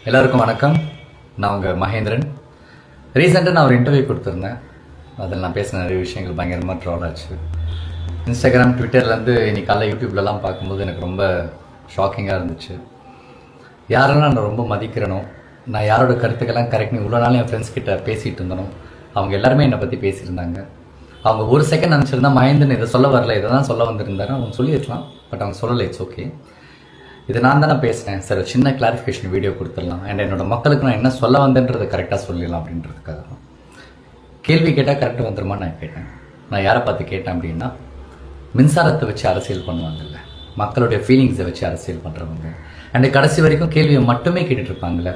எல்லாருக்கும் வணக்கம். நான் உங்கள் மகேந்திரன். ரீசெண்டாக நான் ஒரு இன்டர்வியூ கொடுத்துருந்தேன். அதில் நான் பேசின நிறைய விஷயங்கள் பயங்கரமாக ட்ரால் ஆச்சு. இன்ஸ்டாகிராம், ட்விட்டர்லேருந்து இன்னைக்கு காலைல யூடியூப்லலாம் பார்க்கும்போது எனக்கு ரொம்ப ஷாக்கிங்காக இருந்துச்சு. யாரெல்லாம் நான் ரொம்ப மதிக்கிறனோ, நான் யாரோட கருத்துக்கெல்லாம் கரெக்ட்னு இவ்வளோ நாள் என் ஃப்ரெண்ட்ஸ் கிட்ட பேசிகிட்டு இருந்தனோ, அவங்க எல்லாருமே என்னை பற்றி பேசியிருந்தாங்க. அவங்க ஒரு செகண்ட் நினச்சிருந்தா மகேந்திரன் இதை சொல்ல வரல, இதை தான் சொல்ல வந்திருந்தாரு அவங்க சொல்லியிருக்கலாம். பட் அவங்க சொல்லலை. It's okay. இது நான் தானே பேசுகிறேன் சார், சின்ன கிளாரிஃபிகேஷன் வீடியோ கொடுத்துடலாம். அண்ட் என்னோட மக்களுக்கு நான் என்ன சொல்ல வந்தேன்றதை கரெக்டாக சொல்லிடலாம் அப்படின்றதுக்காக தான். கேள்வி கேட்டால் கரெக்டாக வந்துருமா நான் கேட்டேன். நான் யாரை பார்த்து கேட்டேன் அப்படின்னா, மின்சாரத்தை வச்சு அரசியல் பண்ணுவாங்கல்ல, மக்களுடைய ஃபீலிங்ஸை வச்சு அரசியல் பண்ணுறவங்க, அண்ட் கடைசி வரைக்கும் கேள்வியை மட்டுமே கேட்டுட்டு இருப்பாங்கள்ல,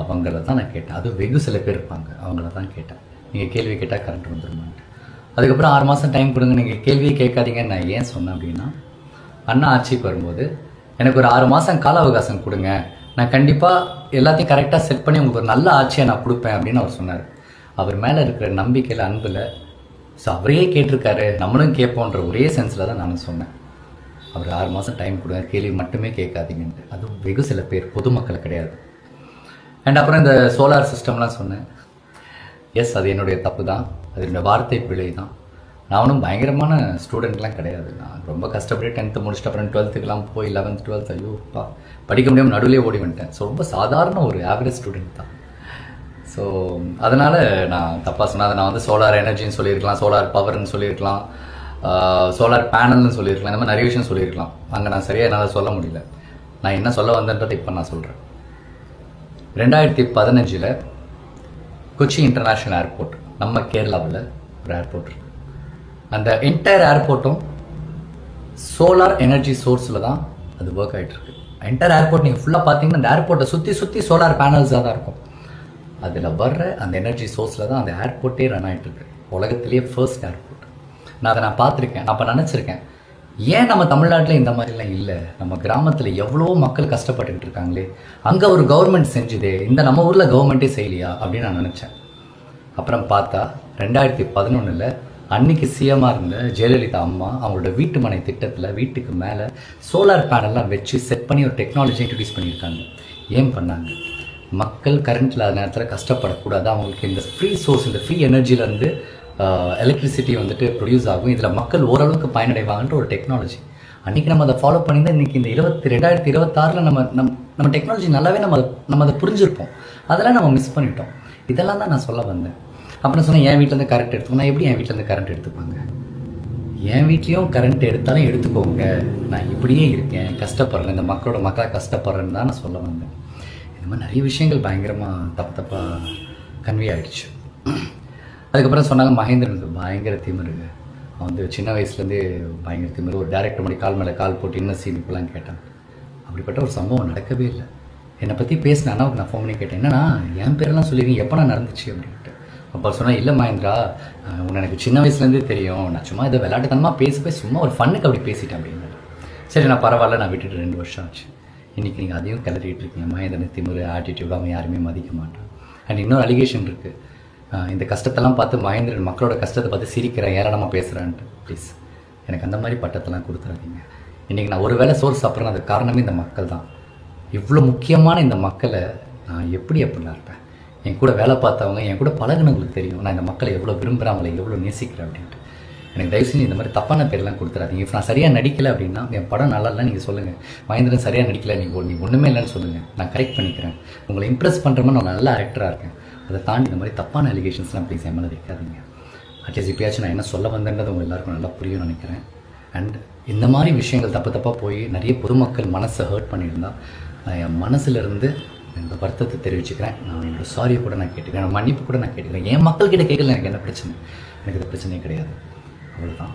அவங்கள தான் நான் கேட்டேன். அது வெகு சில பேர் இருப்பாங்க, அவங்கள தான் கேட்டேன். நீங்கள் கேள்வி கேட்டால் கரெக்ட் வந்துருமான்ட்டு. அதுக்கப்புறம் 6 மாதம் டைம் கொடுங்க, நீங்கள் கேள்வியே கேட்காதீங்கன்னு நான் ஏன் சொன்னேன் அப்படின்னா, அண்ணா ஆட்சிக்கு வரும்போது எனக்கு ஒரு 6 மாதம் கால அவகாசம் கொடுங்க, நான் கண்டிப்பாக எல்லாத்தையும் கரெக்டாக செட் பண்ணி உங்களுக்கு ஒரு நல்ல ஆட்சியை நான் கொடுப்பேன் அப்படின்னு அவர் சொன்னார். அவர் மேலே இருக்கிற நம்பிக்கையில், அன்பில், ஸோ அவரே கேட்டிருக்காரு, நம்மளும் கேட்போன்ற ஒரே சென்ஸில் தான் நான் சொன்னேன். அவர் 6 மாதம் டைம் கொடுங்க, கேள்வி மட்டுமே கேட்காதீங்கன்ட்டு. அதுவும் வெகு சில பேர், பொதுமக்கள் கிடையாது. அண்ட் அப்புறம் இந்த சோலார் சிஸ்டம்லாம் சொன்னேன். எஸ், அது என்னுடைய தப்பு தான், அது என்னோடய வார்த்தை பிழை தான். நான் ஒன்றும் பயங்கரமான ஸ்டூடெண்ட்லாம் கிடையாது. நான் ரொம்ப கஷ்டப்பட்டு 10th முடிச்சுட்டு அப்புறம் 12th போய் 11th 12th ஐயோப்பா படிக்க முடியாமல் நடுவிலே ஓடி வந்துட்டேன். ஸோ ரொம்ப சாதாரண ஒரு ஆவரேஜ் ஸ்டூடெண்ட் தான். ஸோ அதனால் நான் தப்பாக சொன்னேன். அதை நான் வந்து சோலார் எனர்ஜின்னு சொல்லியிருக்கலாம், சோலார் பவர்னு சொல்லியிருக்கலாம், சோலார் பேனல்னு சொல்லியிருக்கலாம், இந்த மாதிரி நிறைய விஷயம் சொல்லியிருக்கலாம். அங்கே நான் சரியாக என்னால் சொல்ல முடியல. நான் என்ன சொல்ல வந்தேன்றதை இப்போ நான் சொல்கிறேன். 2015 கொச்சி இன்டர்நேஷ்னல் ஏர்போர்ட், நம்ம கேரளாவில் ஒரு ஏர்போர்ட் இருக்குது. அந்த என்டையர் ஏர்போர்ட்டும் சோலார் எனர்ஜி சோர்ஸில் தான் அது ஒர்க் ஆகிட்டுருக்கு. என்டையர் ஏர்போர்ட் நீங்கள் ஃபுல்லாக பார்த்தீங்கன்னா அந்த ஏர்போர்ட்டை சுற்றி சோலார் பேனல்ஸாக தான் இருக்கும். அதில் வர்ற அந்த எனர்ஜி சோர்ஸில் தான் அந்த ஏர்போர்ட்டே ரன் ஆகிட்டுருக்கு. உலகத்திலேயே ஃபர்ஸ்ட் ஏர்போர்ட். நான் பார்த்துருக்கேன். நான் அப்போ நினச்சிருக்கேன், ஏன் நம்ம தமிழ்நாட்டில் இந்த மாதிரிலாம் இல்லை, நம்ம கிராமத்தில் எவ்வளோ மக்கள் கஷ்டப்பட்டுக்கிட்டு இருக்காங்களே, அங்கே ஒரு கவர்மெண்ட் செஞ்சுதே, இந்த நம்ம ஊரில் கவர்மெண்ட்டே செய்யலையா அப்படின்னு நான் நினச்சேன். அப்புறம் பார்த்தா 2011 அன்னைக்கு சிஎம்மாக இருந்த ஜெயலலிதா அம்மா அவங்களோட வீட்டு மனை திட்டத்தில் வீட்டுக்கு மேலே சோலார் பேனல்லாம் வச்சு செட் பண்ணி ஒரு டெக்னாலஜி இன்ட்ரடியூஸ் பண்ணியிருக்காங்க. ஏன் பண்ணாங்க? மக்கள் கரண்ட் இல்லாத நேரத்தில் கஷ்டப்படக்கூடாது, அவங்களுக்கு இந்த ஃப்ரீ சோர்ஸ், இந்த ஃப்ரீ எனர்ஜிலேருந்து எலக்ட்ரிசிட்டி வந்துட்டு ப்ரொடியூஸ் ஆகும், இதில் மக்கள் ஓரளவுக்கு பயனடைவாங்கன்ற ஒரு டெக்னாலஜி. அன்றைக்கி நம்ம அதை ஃபாலோ பண்ணி தான் இன்றைக்கி இந்த 2026 நம்ம டெக்னாலஜி நல்லாவே நம்ம அதை புரிஞ்சிருப்போம். அதெல்லாம் நம்ம மிஸ் பண்ணிட்டோம். இதெல்லாம் தான் நான் சொல்ல வந்தேன். அப்புறம் சொன்னேன், என் வீட்டிலேருந்து கரண்ட் எடுத்துக்கணும். நான் எப்படி என் வீட்டிலேருந்து கரண்ட் எடுத்துப்பாங்க? என் வீட்லேயும் கரண்ட் எடுத்தாலும் எடுத்துக்கோங்க, நான் இப்படியே இருக்கேன், கஷ்டப்படுறேன், இந்த மக்களாக கஷ்டப்படுறேன்னு தான் நான் சொல்ல வந்தேன். இந்த மாதிரி நிறைய விஷயங்கள் பயங்கரமாக தப்பாக கன்வே ஆகிடுச்சு. அதுக்கப்புறம் சொன்னாங்க, மகேந்திரனுக்கு பயங்கர திமிரு, அவன் வந்து சின்ன வயசுலேருந்தே பயங்கர திமிரு, ஒரு டேரக்டர் மணி கால் மேலே கால் போட்டு இன்னும் சீன் இப்பெல்லாம் கேட்டான். அப்படிப்பட்ட ஒரு சம்பவம் நடக்கவே இல்லை. என்னை பற்றி பேசின அண்ணாவுக்கு நான் ஃபோன் பண்ணி கேட்டேன், என்னன்னா என் பேரெல்லாம் சொல்லிடுங்க, எப்போ நான் நடந்துச்சு அப்படின்ட்டு. அப்போ சொன்னால், இல்லை மகேந்திரா, உன்னை எனக்கு சின்ன வயசுலேருந்தே தெரியும், நான் சும்மா இதை விளையாட்டுத்தனமாக பேசி சும்மா ஒரு ஃபன்னுக்கு அப்படி பேசிட்டேன் அப்படின்னு. சரி, நான் பரவாயில்ல, நான் விட்டுட்டு 2 வருஷம் ஆச்சு. இன்றைக்கி நீங்கள் அதையும் கிளறிட்டு இருக்கீங்க. மகேந்திரன் திமிரு, ஆட்டிடியூட், அவன் யாருமே மதிக்க மாட்டான். அண்ட் இன்னொரு அலிகேஷன் இருக்குது, இந்த கஷ்டத்தெல்லாம் பார்த்து மகேந்திரன் மக்களோட கஷ்டத்தை பார்த்து சிரிக்கிறேன், ஏராளமாக பேசுகிறான்ட்டு. ப்ளீஸ் எனக்கு அந்த மாதிரி பட்டத்தெல்லாம் கொடுத்துறாதீங்க. இன்றைக்கி நான் ஒரு வேளை சோறு சாப்பிட்றேன், அது காரணமே இந்த மக்கள் தான். இவ்வளோ முக்கியமான இந்த மக்களை நான் எப்படிலாம் இருப்பேன்? என் கூட வேலை பார்த்தவங்க, என் கூட பழகினவங்களுக்கு தெரியும் நான் இந்த மக்களை எவ்வளோ விரும்புகிறேன், அவங்களை எவ்வளோ நேசிக்கிறேன் அப்படின்ட்டு. எனக்கு தயவு செஞ்சு இந்த மாதிரி தப்பான பேர்லாம் கொடுத்துறாதீங்க. இப்போ நான் சரியாக நடிக்கலை அப்படின்னா, என் படம் நல்லா இல்லை நீங்கள் சொல்லுங்கள், மகேந்திரன் சரியாக நடிக்கலை, நீ ஒன்றுமே இல்லைன்னு சொல்லுங்கள், நான் கரெக்ட் பண்ணிக்கிறேன். உங்களை இம்ப்ரெஸ் பண்ணுற மாதிரி நான் நல்ல ஆக்டராக இருக்கேன். அதை தாண்டி இந்த மாதிரி தப்பான அலிகேஷன்ஸ்லாம் ப்ளீஸ் என் மேலே வைக்காதீங்க. அட்லீஸ்ட் இப்போயாச்சும் நான் என்ன சொல்ல வந்தேன்றது உங்கள் எல்லாருக்கும் நல்லா புரியும் நினைக்கிறேன். அண்ட் இந்த மாதிரி விஷயங்கள் தப்பாக போய் நிறைய பொதுமக்கள் மனசை ஹர்ட் பண்ணியிருந்தால் நான் என் மனசுலேருந்து இந்த வருத்தத்தை தெரிவிச்சுக்கிறேன். நான் என்னோட சாரியை கூட நான் கேட்டுக்கிறேன், மன்னிப்பு கூட நான் கேட்டுக்கிறேன். என் மக்கள்கிட்ட கேட்கல எனக்கு என்ன பிரச்சனை, எனக்கு இது பிரச்சனையே கிடையாது. அவ்வளோதான்.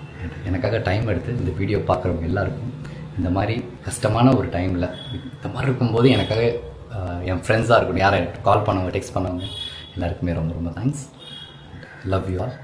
எனக்காக டைம் எடுத்து இந்த வீடியோ பார்க்குறவங்க எல்லாருக்கும், இந்த மாதிரி கஷ்டமான ஒரு டைமில் இந்த மாதிரி இருக்கும்போது எனக்காக என் ஃப்ரெண்ட்ஸாக இருக்கட்டும், யாரை கால் பண்ணவங்க, டெக்ஸ்ட் பண்ணவங்க எல்லாருக்குமே ரொம்ப ரொம்ப தேங்க்ஸ். Love you all.